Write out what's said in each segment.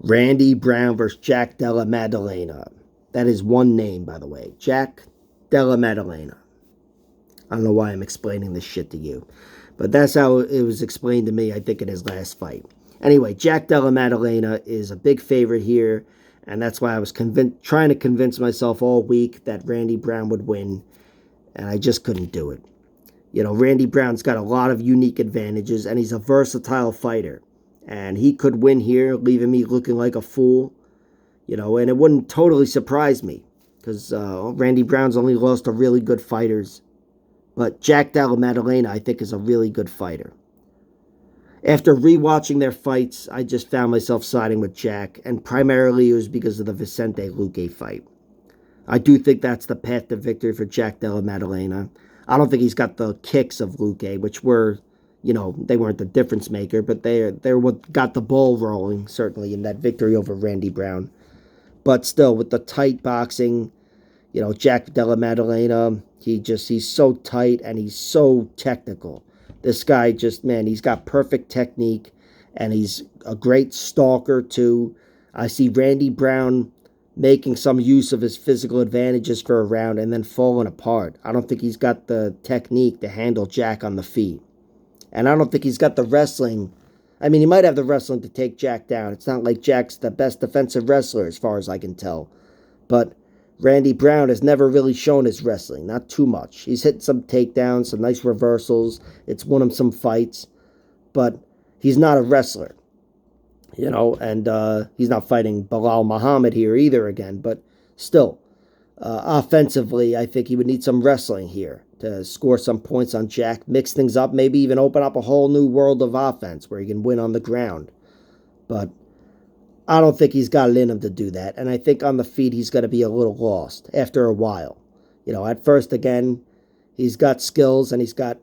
Randy Brown versus Jack Della Maddalena. That is one name, by the way. Jack Della Maddalena. I don't know why I'm explaining this shit to you. But that's how it was explained to me, I think, in his last fight. Anyway, Jack Della Maddalena is a big favorite here. And that's why I was trying to convince myself all week that Randy Brown would win. And I just couldn't do it. You know, Randy Brown's got a lot of unique advantages, and he's a versatile fighter. And he could win here, leaving me looking like a fool. You know, and it wouldn't totally surprise me, because Randy Brown's only lost to really good fighters. But Jack Della Maddalena, I think, is a really good fighter. After rewatching their fights, I just found myself siding with Jack, and primarily it was because of the Vicente Luque fight. I do think that's the path to victory for Jack Della Maddalena. I don't think he's got the kicks of Luque, which were, you know, they weren't the difference maker, but they're what got the ball rolling, certainly, in that victory over Randy Brown. But still, with the tight boxing, you know, Jack Della Maddalena, he's so tight and he's so technical. This guy just, man, he's got perfect technique, and he's a great stalker, too. I see Randy Brown making some use of his physical advantages for a round and then falling apart. I don't think he's got the technique to handle Jack on the feet. And I don't think he's got the wrestling. I mean, he might have the wrestling to take Jack down. It's not like Jack's the best defensive wrestler, as far as I can tell. But Randy Brown has never really shown his wrestling, not too much. He's hit some takedowns, some nice reversals. It's won him some fights. But he's not a wrestler. You know, and he's not fighting Bilal Muhammad here either again. But still, offensively, I think he would need some wrestling here to score some points on Jack, mix things up, maybe even open up a whole new world of offense where he can win on the ground. But I don't think he's got it in him to do that. And I think on the feet, he's going to be a little lost after a while. You know, at first, again, he's got skills and he's got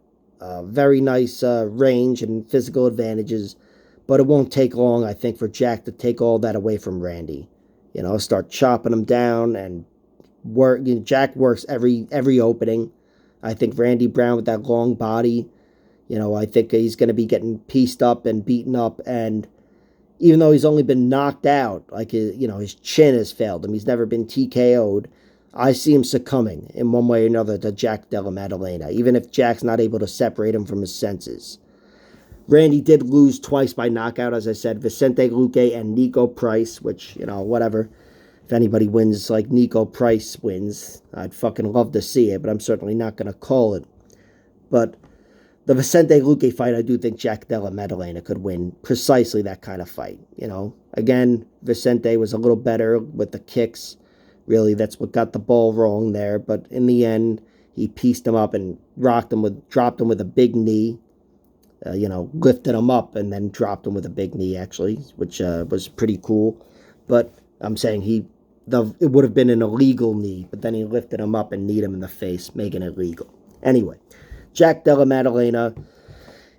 very nice range and physical advantages. But it won't take long, I think, for Jack to take all that away from Randy. You know, start chopping him down and work. You know, Jack works every opening. I think Randy Brown with that long body, you know, I think he's going to be getting pieced up and beaten up. And even though he's only been knocked out, like, you know, his chin has failed him, he's never been TKO'd, I see him succumbing in one way or another to Jack Della Maddalena, even if Jack's not able to separate him from his senses. Randy did lose twice by knockout, as I said, Vicente Luque and Nico Price, which, you know, whatever. If anybody wins like Nico Price wins, I'd fucking love to see it, but I'm certainly not going to call it. But the Vicente Luque fight, I do think Jack Della Maddalena could win precisely that kind of fight. You know, again, Vicente was a little better with the kicks. Really, that's what got the ball rolling there. But in the end, he pieced him up and dropped him with a big knee. You know, lifted him up and then dropped him with a big knee, actually, which was pretty cool. But I'm saying it would have been an illegal knee, but then he lifted him up and kneed him in the face, making it legal. Anyway, Jack Della Maddalena,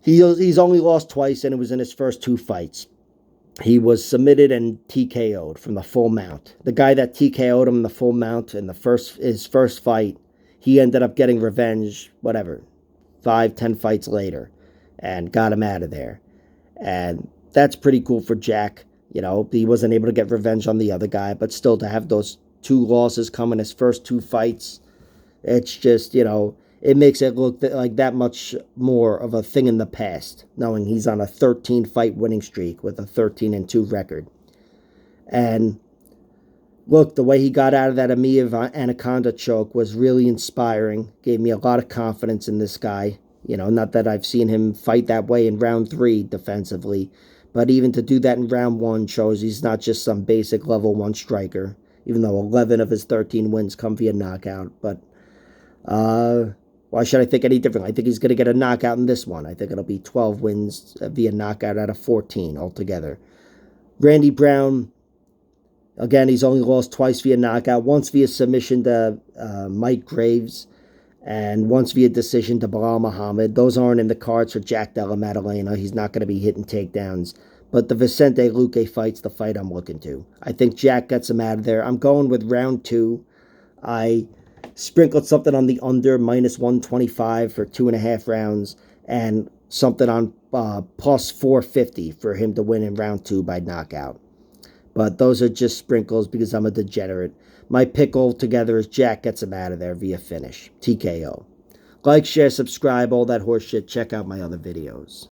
he's only lost twice, and it was in his first two fights. He was submitted and TKO'd from the full mount. The guy that TKO'd him in the full mount in his first fight, he ended up getting revenge, 5-10 fights later, and got him out of there. And that's pretty cool for Jack. You know, he wasn't able to get revenge on the other guy, but still to have those two losses come in his first two fights, it's just, you know, it makes it look like that much more of a thing in the past, knowing he's on a 13-fight winning streak with a 13-2 record. And look, the way he got out of that Amia Anaconda choke was really inspiring, gave me a lot of confidence in this guy. You know, not that I've seen him fight that way in round 3 defensively, but even to do that in round 1 shows he's not just some basic level 1 striker, even though 11 of his 13 wins come via knockout. But why should I think any differently? I think he's going to get a knockout in this one. I think it'll be 12 wins via knockout out of 14 altogether. Randy Brown, again, he's only lost twice via knockout, once via submission to Mike Graves, and once via decision to Bilal Muhammad. Those aren't in the cards for Jack Della Maddalena. He's not going to be hitting takedowns. But the Vicente Luque fight's the fight I'm looking to. I think Jack gets him out of there. I'm going with round 2. I sprinkled something on the under, minus 125 for 2.5 rounds, and something on plus 450 for him to win in round 2 by knockout. But those are just sprinkles because I'm a degenerate. My pick altogether is Jack gets him out of there via finish. TKO. Like, share, subscribe, all that horse shit. Check out my other videos.